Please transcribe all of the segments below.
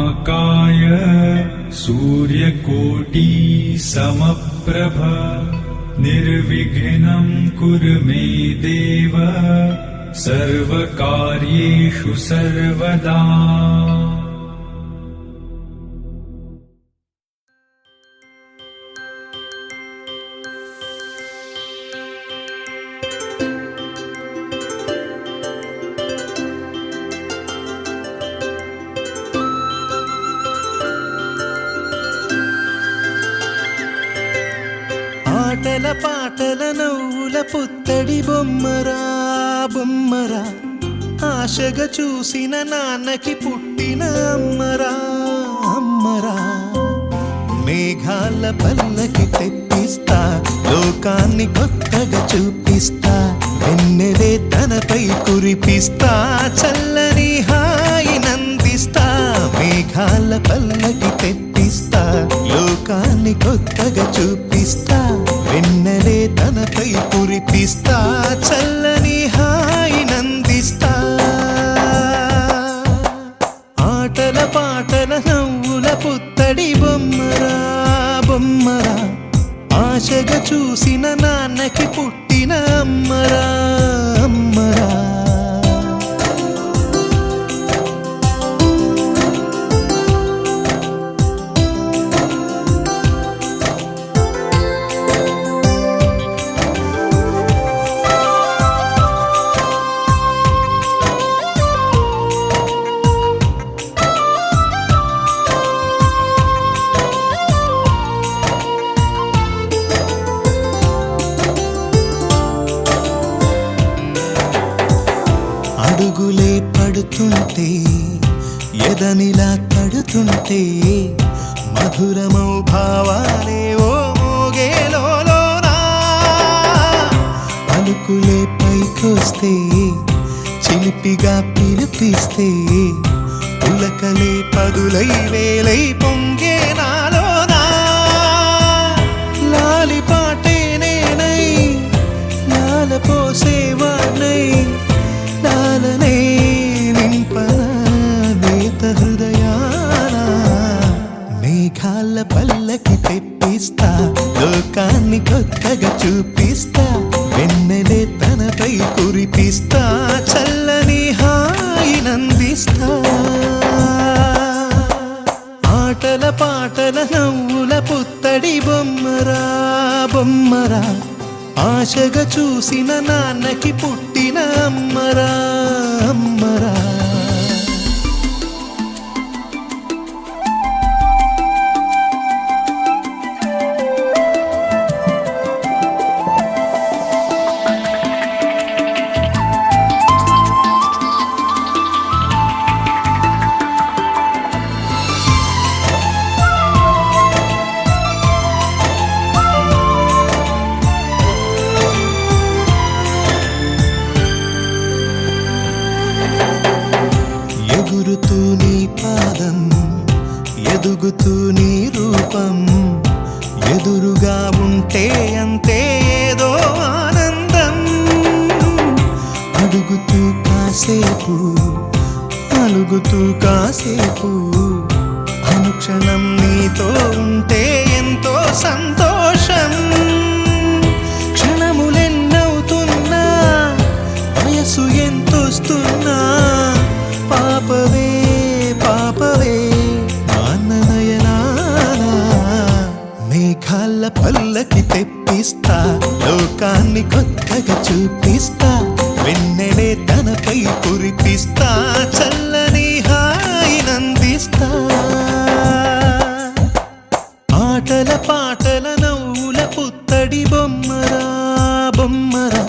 महाकाय सूर्यकोटि समप्रभ निर्विघ्नं कुरु मे देव सर्वकार्येषु सर्वदा। ఆటల పాటల నవ్వుల పుత్తడి బొమ్మరా బొమ్మరా, ఆశగా చూసిన నాన్నకి పుట్టిన అమ్మరా అమ్మరా. మేఘాల పల్లకి తెప్పిస్తా, లోకాన్ని కొత్తగా చూపిస్తా, వెన్నెలే తనపై కురిపిస్తా, చల్లని హాయినందిస్తా. మేఘాల పల్లకి తెప్పిస్తా, లోకాన్ని కొత్తగా చూపిస్తా, వెన్నెలే తనపై కురిపిస్తా, చల్లని హాయినందిస్తా. ఆటల పాటల నవ్వుల పుత్తడి బొమ్మరా బొమ్మరా, ఆశగా చూసిన నాన్నకి పుట్టిన అమ్మరా అమ్మరా. అడుగులే పడుతుంటే ఎదనిలా తడుతుంటే, మధురమౌ భావాలే ఓ మోగేలోనా. పలుకులే పైకొస్తే చిలిపిగా పిలిపిస్తే, పులకలే పదులై వేలై పొంగే నాలోనా. లాలి పాటే నేనై లాల పోసేవాణ్ణై, లాలనే నింపన నేత హృదయాన. మేఘాల పల్లకి తెప్పిస్తా, లోకాన్ని కొత్తగా చూపిస్తా, వెన్నెలే తనపై కురిపిస్తా, చల్లని హాయినందిస్తా. ఆటల పాటల నవ్వుల పుత్తడి బొమ్మరా బొమ్మరా, ఆశగా చూసిన నాన్నకి పుట్టిన అమ్మరా అమ్మరా. ఎగురుతూ నీ పాదం, ఎదుగుతూ నీ రూపం, ఎదురుగా ఉంటే అంతే ఏదో ఆనందం. అడుగుతూ కాసేపు, అలుగుతూ కాసేపు, అనుక్షణం నీతో ఉంటే ఎంతో సంతోషం. క్షణములెన్నవుతున్నా, వయసు ఎంతొస్తున్నా, పాపవే పాపవే మాననయనానా. మేఘాల పల్లకి తెప్పిస్తా, లోకాన్ని కొత్తగా చూపిస్తా, వెన్నెలే తనపై కురిపిస్తా, చల్లని హాయినందిస్తా. ఆటల పాటల నవ్వుల పుత్తడి బొమ్మరా బొమ్మరా,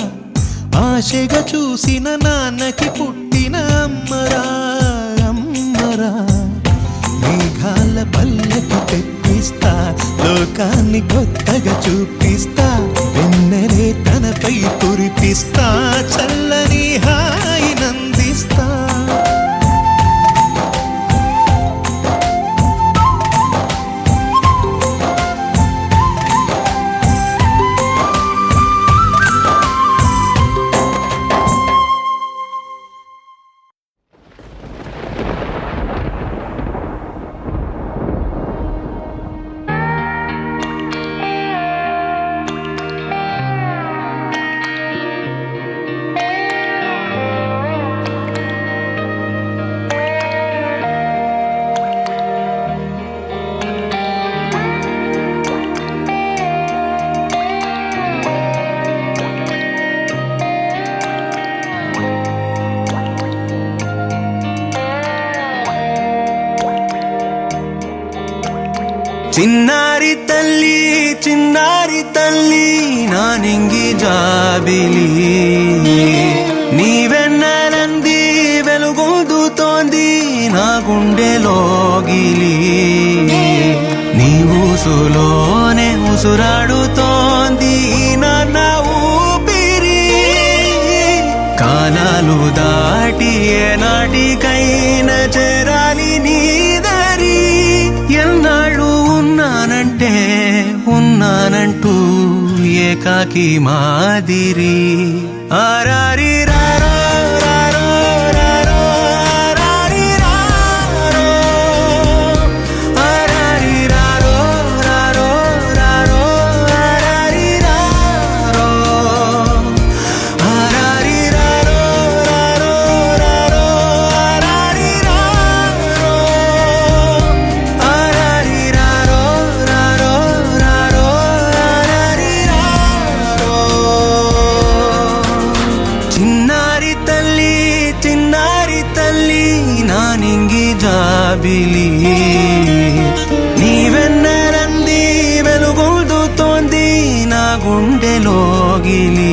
ఆశగా చూసిన నాన్నకి పుట్టిన అమ్మరా అమ్మరా. మేఘాల పల్లకి తెప్పిస్తా, లోకాన్ని కొత్తగా చూపిస్తా, వెన్నెలే తనపై కురిపిస్తా, చల్లని హాయినందిస్తా. చిన్నారి తల్లి నా నింగి జాబిలి నీవెన్నెలంది వెలుగొందుతోంది నా గుండెలోగిలి నీ ఊసులోనే ఉసురాడుతోంది నాన్న ఊపిరి కాలాలు దాటి ఏనాటికైనా చేరాలి నీ దరి ఎన్నాళ్ళు ఉన్నానంటూ ఏకాకి మాదిరి ఆరారి రారో రారో రారో ఆరారి రారో ఆరారి రారో రారో రారో ఆరారి రారో ఆరారి రారో రారో రారో ఆరారి రారో ఆరారి రారో రారో రారో ఆరారి రారో చిన్నారి తల్లి నా నింగి జాబిలి నీవెన్నెలంది వెలుగొందుతోంది నా గుండెలోగిలి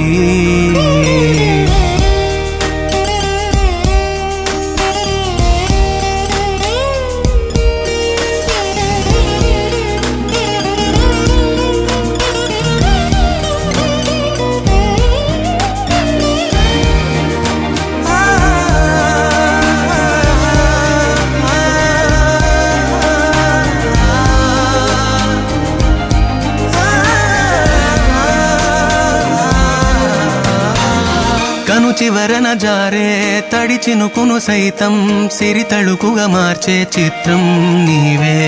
కను చివరన జారే తడి చినుకును సైతం సిరి తళుకుగా మార్చే చిత్రం నీవే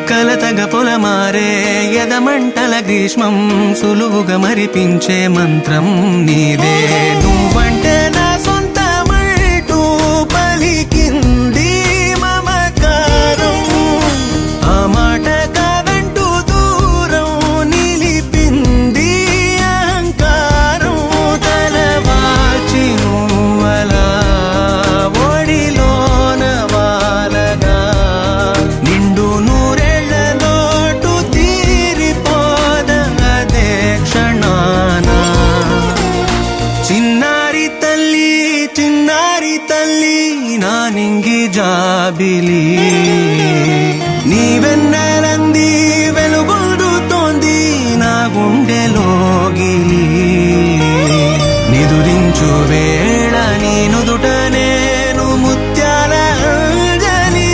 కలతగ పొలమారే ఎదమంటల గ్రీష్మం సులువుగా మరిపించే మంత్రం నీదే నువ్వంటే నా సొంతమంటూ పలికింది మమకారం ఆ మాట కాదంటూ దూరం నిలిపింది అహంకారం తలవాల్చి నువ్వలా ఒడిలోన వాలగా నిండు నూరేళ్ల లోటు తీరిపోదదే క్షణాన చిన్నారి తల్లి నా నింగి జాబిలి నీవెన్నెలంది వెలుగొందుతోంది నా గుండెలోగిలి నిదురించు వేళ నీ నుదుట నేను ముత్యాల అంజలి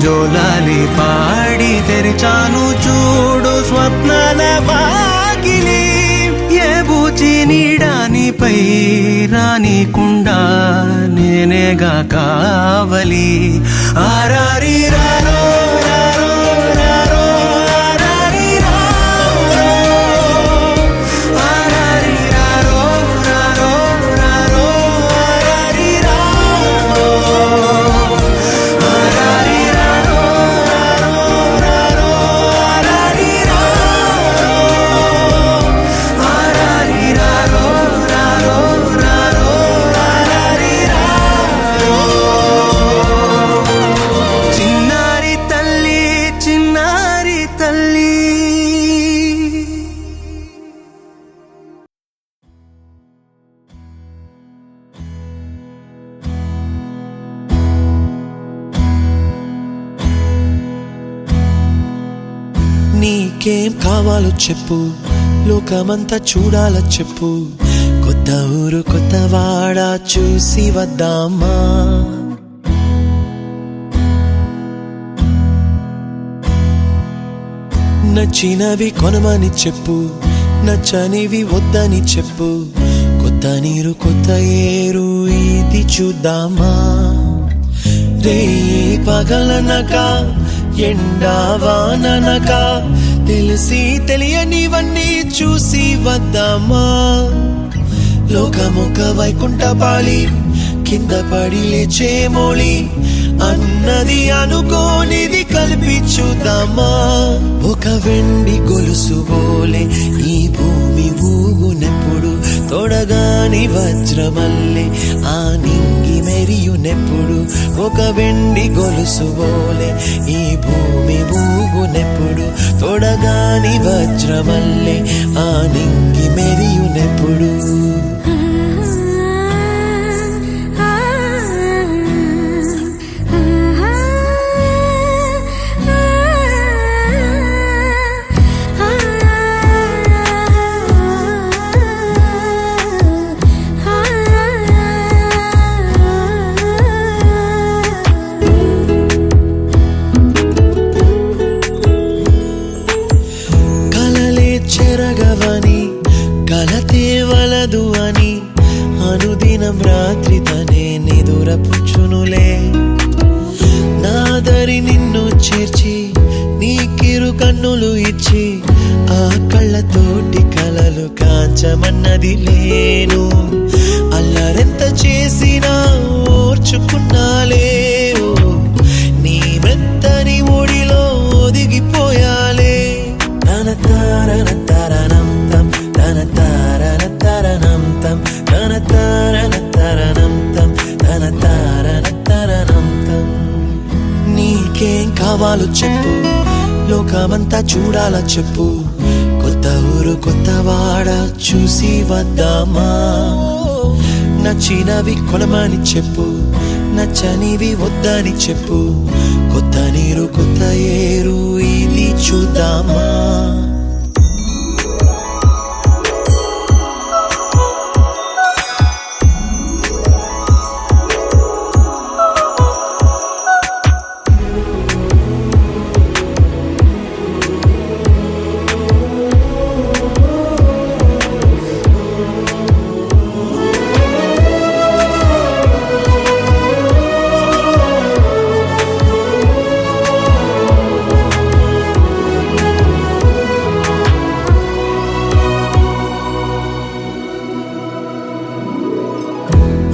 జోలాలి పాడి తెరిచాను చూడు స్వప్నాల వాకిలి ఏ బూచి నీడానిపై రానికుండా నేనేగా కావలి ఆరారి రారో రారో రారో ఆరారి రారో ఆరారి రారో రారో రారో ఆరారి రారో ఆరారి రారో రారో రారో ఆరారి రారో ఆరారి రారో రారో రారో ఆరారి రారో చిన్నారి తల్లి నీకేం కావాలో చెప్పు లోకమంతా చూడాల చెప్పు కొత్త ఊరు కొత్త వాడ చూసి వద్దామా నచ్చినవి కొనమని చెప్పు నచ్చనివి వద్దని చెప్పు కొత్త నీరు కొత్త ఏరు ఇది చూద్దామా రే పగలనక ఎండా వాననక తెలిసి తెలియనివన్నీ చూసి వద్దామా లోకమొక వైకుంఠపాళి కింద పడి లేచే మోళి అన్నది అనుకోనిది కలిపి చూద్దామా ఒక వెండి గొలుసు బోలే ఈ భూమి ఊగునెప్పుడు తొడగాని వజ్రమల్లే ఆ నింగి మెరియునెప్పుడు ఒక వెండి గొలుసు బోలే ఈ భూమి ఊగునెప్పుడు వజ్రమల్లె ఆ నింగి మెరియునెప్పుడు చెరగవని కలతే వలదు అని అనుదినం రాత్రి తనే నిదురపుచ్చునులే నాదరి నిన్ను చేర్చి నీకిరు కన్నులు ఇచ్చి ఆ కళ్ళతోటి కలలు కాంచమన్నది లేను అల్లరెంత చేసినా ఓర్చుకున్నాలే నీ మెత్తని ఒడిలో ఒదిగిపోయాలే తన తారన తరణం తం తన తారన తరణం తం తన తారన తరణం తం తన తారన తరణం తం నీకేం కావాలో చెప్పు లోకమంతా చూడాల చెప్పు కొత్త ఊరు కొత్త వాడ చూసి వద్దామా నచ్చినవి కొనమని చెప్పు నచ్చనివి వద్దని చెప్పు కొత్త నీరు కొత్త ఏరు ఇది చూద్దామా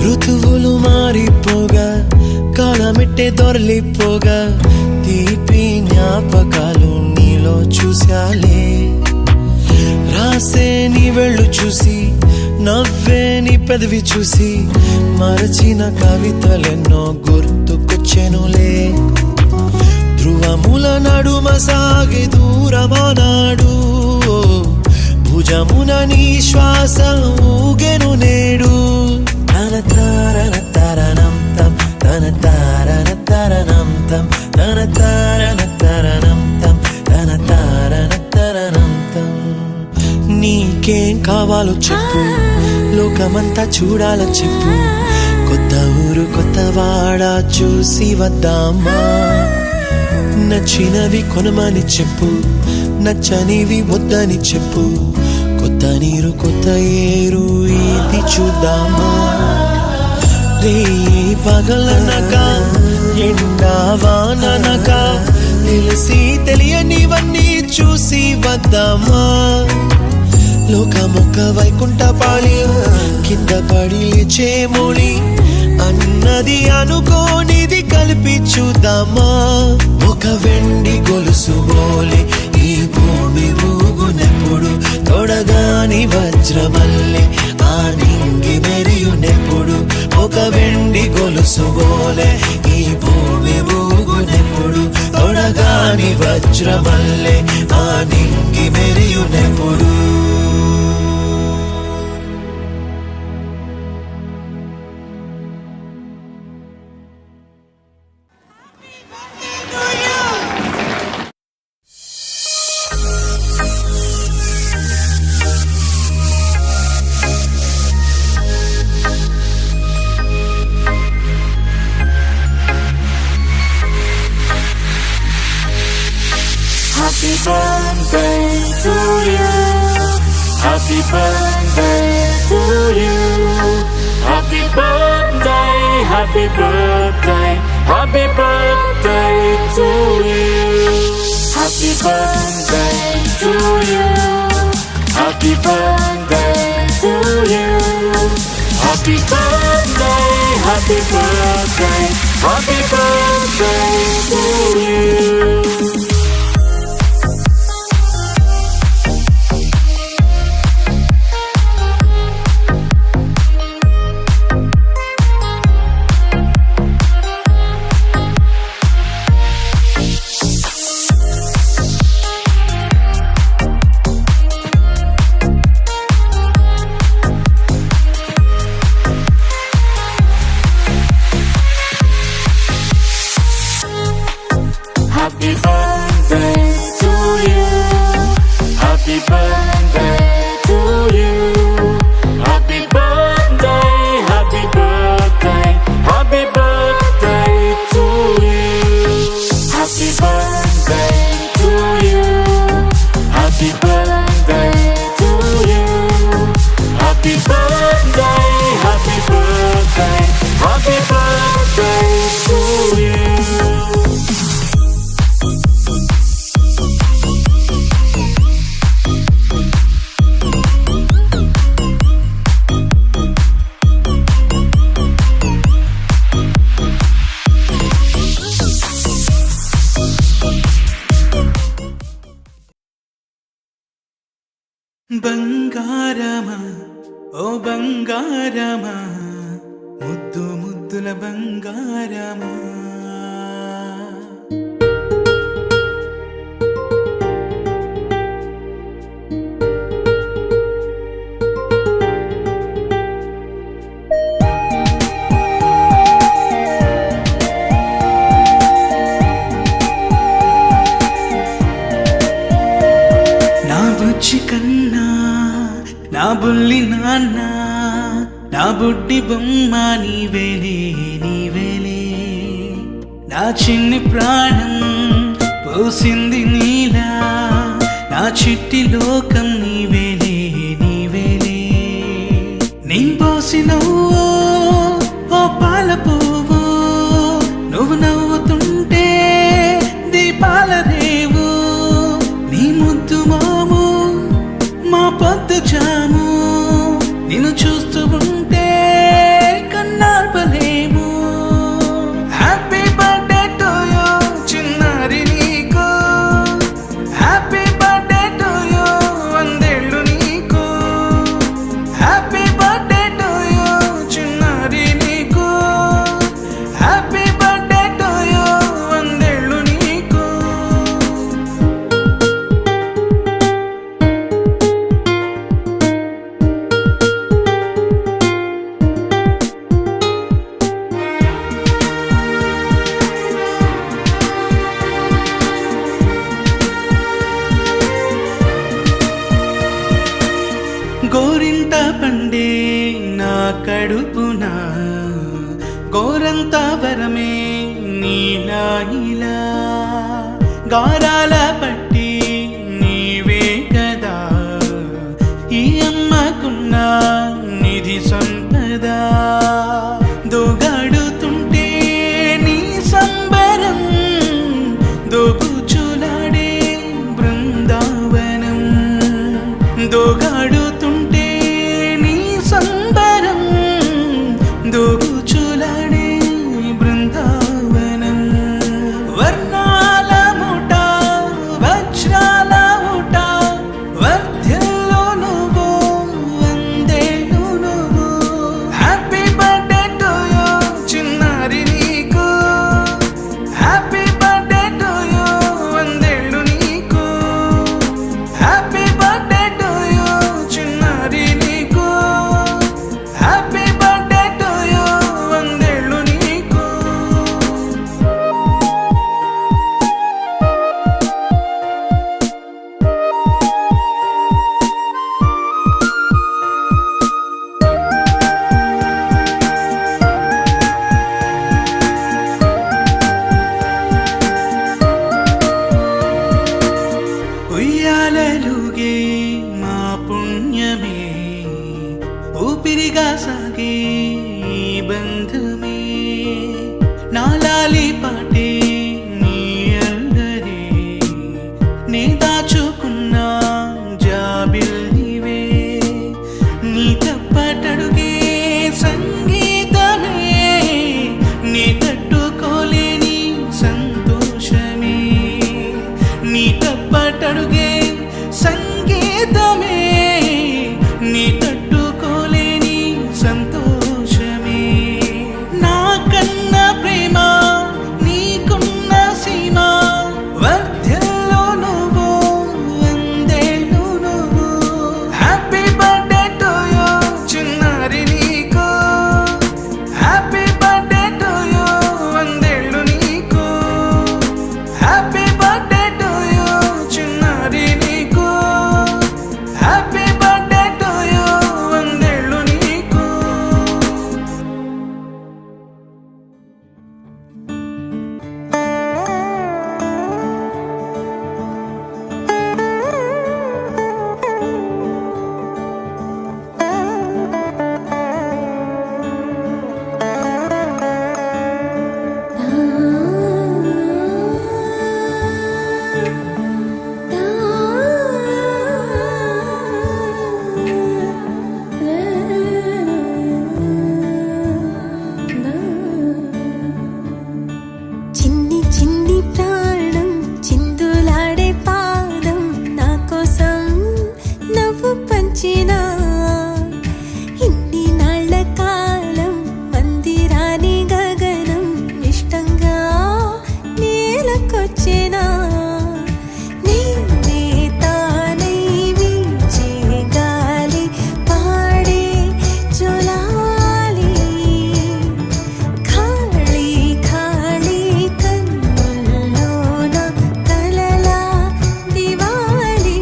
ఋతువులు మారిపోగా కాలమెట్టే దొరలిపోగా తీపి జ్ఞాపకాలు నీలో చూశాలే రాసే నీ వెళ్ళు చూసి నవ్వే నీ పెదవి చూసి మరచిన కవితలెన్నో గుర్తుకొచ్చెనులే ధ్రువముల నడుమ సాగి దూరమానాడు భుజమున నీ శ్వాస ఊగెను నేడు తన తారన తరణం తం తన తారన తరణం తం తన తారన తరణం తం తన తారన తరణం తం నీకేం కావాలో చెప్పు లోకమంతా చూడాల చెప్పు కొత్త ఊరు కొత్త వాడ చూసి వద్దామా నచ్చినవి కొనమని చెప్పు నచ్చనివి వద్దని చెప్పు కొత్త నీరు కొత్త ఏరు ఇది చూద్దామా రే పగలనక ఎండా వాననక తెలిసి తెలియనివన్నీ చూసి వద్దామా లోకమొక్క వైకుంఠపాళి కింద పడి లేచే మోళి అన్నది అనుకోనిది కలిపి చూద్దామా ఒక వెండి గొలుసు బోలే ఈ భూమి ఊగునెప్పుడు తొడగాని వజ్రమల్లె ఆ నింగి మెరియునెప్పుడు ఒక వెండి గొలుసు బోలే ఈ భూమి ఊగునెప్పుడు తొడగాని వజ్రమల్లె ఆ నింగి మెరియునెప్పుడు Happy birthday to you. Happy birthday to you. Happy birthday, happy birthday, happy birthday to you. Happy birthday to you. Happy birthday to you. Happy birthday, happy birthday, happy birthday to you. happy birthday to you. Happy birthday to you. Happy birthday, happy birthday, happy birthday to you. Happy birthday to you. Happy birthday to you. Happy birthday, happy birthday, happy birthday to you. బంగారమా ఓ బంగారమా ముద్దు ముద్దుల బంగారమా నా బుజ్జి కన్నా నా బుల్లి నాన్న నా బుడ్డి బొమ్మ నీవేలే నీవేలే నా చిన్ని ప్రాణం పోసింది నీలా నా చిట్టి లోకం నీవేలే నీవేలే నీ పోసినవో ఓ పాల పువ్వు నువ్వు నవ్వుతుంటే దీపాల రేవు నీ ముద్దు మోము మా పొద్దు జాము నిన్ను చూస్తూ ఉంటే కన్నార్పలేము హ్యాపీ బర్త్డే టు యూ చిన్నారి నీకు హ్యాపీ బర్త్డే టు యూ వందేళ్ళు నీకు హ్యాపీ బర్త్డే టు యూ చిన్నారి నీకు హ్యాపీ బర్త్డే టు యూ వందేళ్ళు నీకు గోరింట పండే నా కడుపున గోరంత వరమే నీలా ఇలా గారాల పట్టి నీవే కదా ఈ అమ్మకున్న నిధి సంపద దోగాడుతుంటే నీ సంబరం దోగుచులాడే బృందావనం దోగాడుతుంటే నీ సంబరం దోగుచులాడే బృందావనం వర్ణాల ముఠ నేలకొచ్చేనా నేనే తానై వీచే గాలి పాడే జోలాలి ఖాళీ ఖాళీ కన్నుల్లోన కలలా దివాలి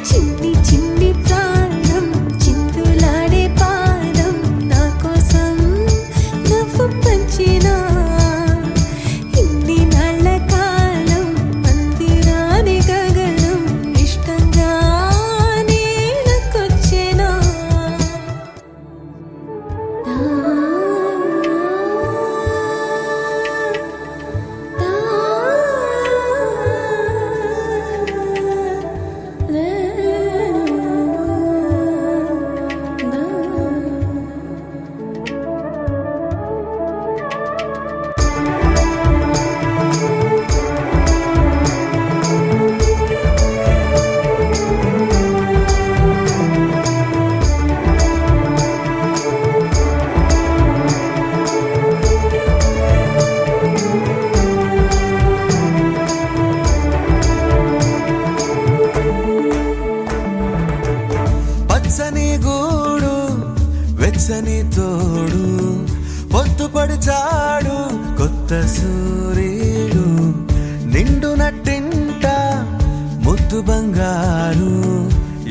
చిన్ని చిన్ని ప్రాణం చిందులాడే పాదం నా కోసం నవ్వు పంచినా ఇన్ని నాళ్ళ కాలం మందిరాని గగనం ఇష్టంగా నేలకొచ్చేనా పచ్చని గూడు వెచ్చని తోడు పొద్దుపడి చాడు కొత్త సూర్యుడు నిండు నట్టింట ముద్దు బంగారు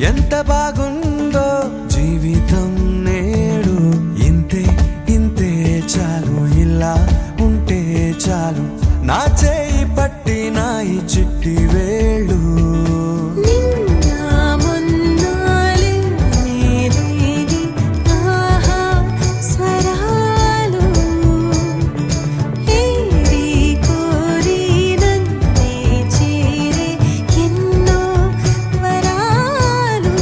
ఎంత బాగుందో జీవితం నేడు ఇంతే ఇంతే చాలు ఇలా ఉంటే చాలు నా చేయి పట్టి నా ఈ చిట్టి వేళ్ళు నిన్న మొన్నాలే నేరేగి ఆహా స్వరాలు ఏరి కోరి నన్నే చేరే ఎన్నో వరాలు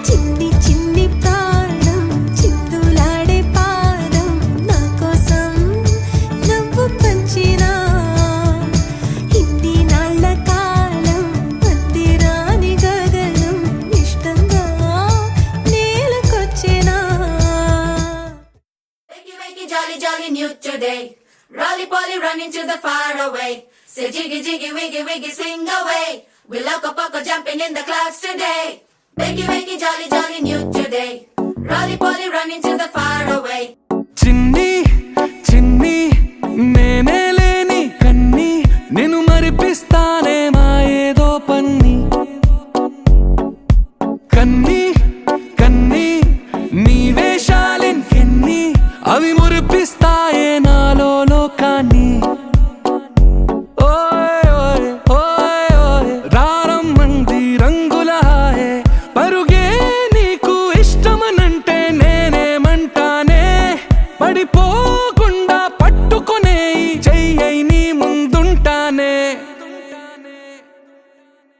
చిన్ని చిన్ని ప్రాణం చిందులాడే పాదం నా కోసం నవ్వు పంచినా ఇన్ని నాళ్ళ కాలం మందిరాని గగనం ఇష్టంగా నేలకొచ్చేనా Wakey, wakey, jolly, jolly, new today. Rolly polly, running to the far away. Say jiggy, jiggy, wiggy, wiggy, sing away. We loco poco jumping in the clouds today. Wakey, wakey, jolly, jolly, new today. Rolly polly, running to the far away. చిన్ని చిన్ని నేనే లేని కన్ని నేను మరిపిస్తానే మా ఏదో పన్ని కన్ని కన్ని నీ వేషాలింకెన్ని అవి మురిపిస్తాయే నాలో లోకాన్ని ఓయ్ ఓయ్ ఓయ్ ఓయ్ రారమ్మంది రంగుల హాయే పరుగే నీకు ఇష్టమనంటే నేనేమంటానే పడిపోకుండా పట్టుకునే ఈ చెయ్యై నీ ముందుంటానే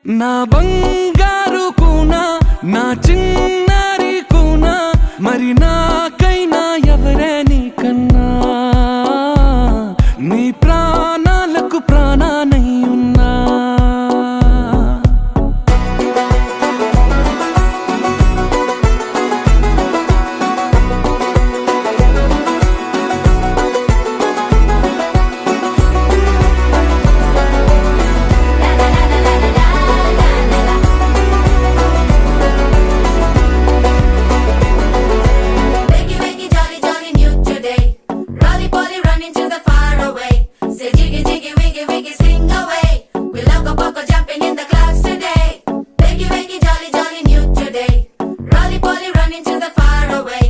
నా బంగారు కూనా నా చిన్నారి కూనా మరి నాకైనా ఎవరే నీకన్నా నీ ప్రాణాలకు ప్రాణానై ఉన్నా Wakey, wakey, jolly, jolly, new today. Rolly polly, running to the far away. Say jiggy, jiggy, wiggy, wiggy, sing away. We loco poco jumping in the clouds today. Wakey, wakey, jolly, jolly, new today. Rolly polly, running to the far away.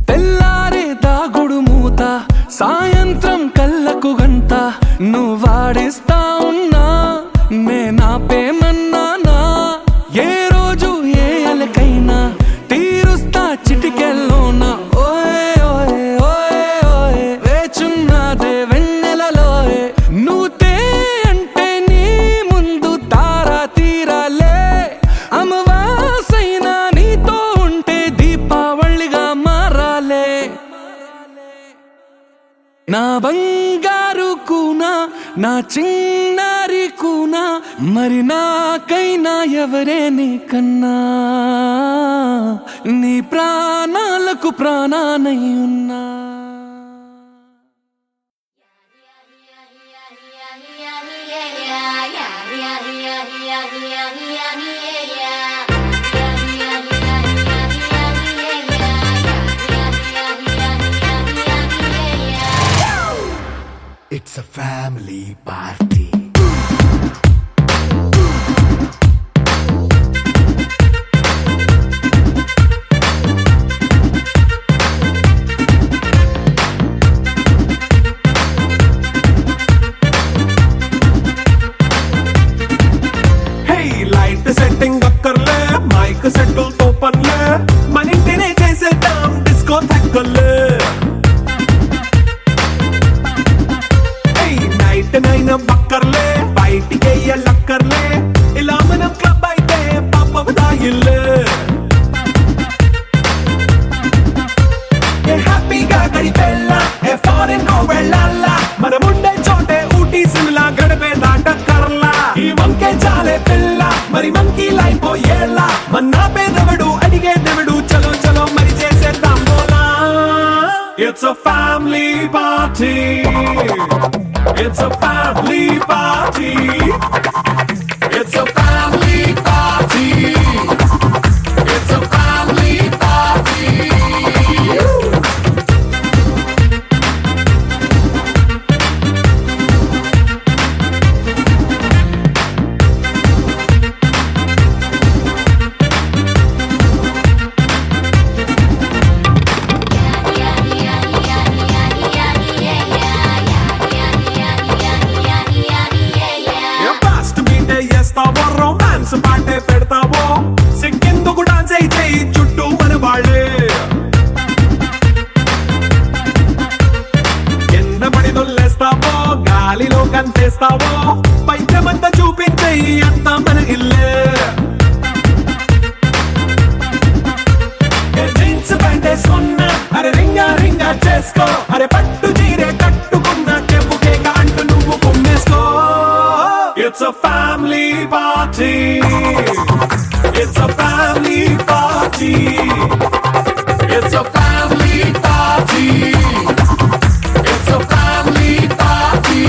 తెల్లారే దాగుడు మూత సాయంత్రం కళ్ళకు గంట నువ్వాడిస్తా ఉన్నా నేనాపేమన్నానా ఏ రోజు ఏ అలకైనా తీరుస్తా చిటికెల్లోనా ఓయ్ ఓయ్ ఓయ్ ఓయ్ వేచున్నదే వెన్నెలలోయే నువ్వుతే అంటే నీ ముందు తారా తీరాలే అమవాసైనా నీతో ఉంటే దీపావళిగా మారాలే నా బంగారు కూన నా చిన్నారి కూనా మరి నాకైనా ఎవరే నీకన్నా నీ ప్రాణాలకు ప్రాణానై ఉన్నా It's a family party. Light setting అక్కర్లే మైక్ సెట్టుల్ తో పనిలే మన ఇంటినే చేసేద్దాం డిస్కో థెక్కర్లే నైట్ నైన్ బక్కర్లే బయటికి లక్కర్లే ఇలా మనం క్లబ్ అయితే పాపదాయిల్లే హ్యాపీగా గడిపెళ్ళా ఏ ఫారెన్ కో వెళ్ళాలా మనముండే చోటే ఊటీ సిమ్లా గడిపే దాటక్కర్లా ఈ వంకే చాలే పిల్ల మరి మంకీ లైఫ్ ఏళ్ళ మన్నా పేదవడు అడిగే దేవుడు చలో చలో మరి చేసేద్దాం బోలా It's a family party. It's a family party. It's a family party. It's a family party. Romance పాటే పెడతావో సిగ్గెందుకు డాన్స్ అయితే చుట్టూ మన వాళ్ళే కింద పడి దొల్లేస్తావో గాలిలో కంటేస్తావో పైద్యమంతా చూపించే అంతా మన ఇల్లే జీన్స్ ప్యాంటేసుకున్నా అరే రింగా రింగా చేసుకో అరే పట్టు చీరే కట్టుకున్నా చెప్పు కేక అంటూ నువ్వు కుమ్మేసుకో It's a family party. It's a family party. It's a family party. It's a family party.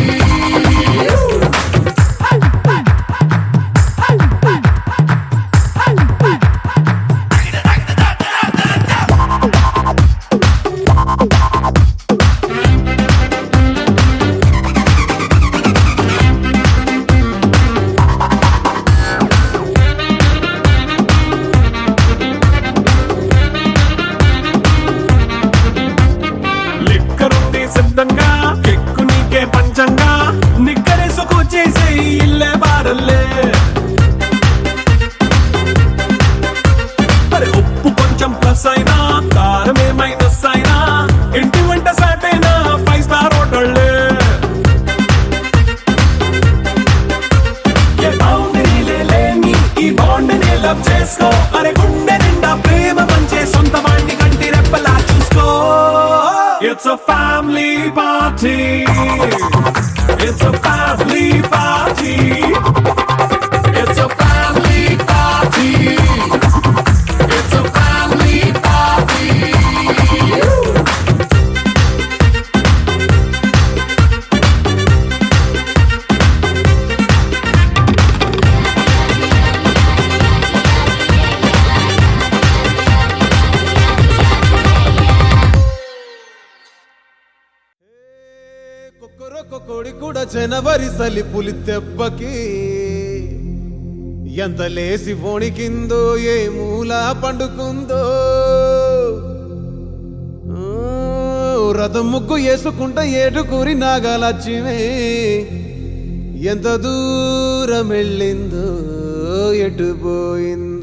సిద్ధంగా కెక్కు నీకే పంచంగా నిక్కరేసుకు చేసే ఇల్లే బారల్లే మరి ఉప్పు కొంచెం ప్లస్ అయినా కారమే మైనస్ అయినా ఇంటి వంట సాటైనా 5 స్టార్ హోటళ్ళే ఏ బౌండరీలే లేని ఈ బాండ్ని లవ్ చేసుకో అరే గుండె నిండా ప్రేమ పంచే సొంత వాణ్ణి కంటి రెప్పలా చూసుకో It's a family party. It's a family party. It's a family party. It's a family party. కోడి కూడా జనవరి సలి పులి దెబ్బకి ఎంత లేసి వణికిందో ఏ మూల పండుకుందో రథం ముగ్గు వేసుకుంటా ఏడుకూరి నాగాలచ్చిమే ఎంత దూరం వెళ్ళిందో ఎటు పోయిందో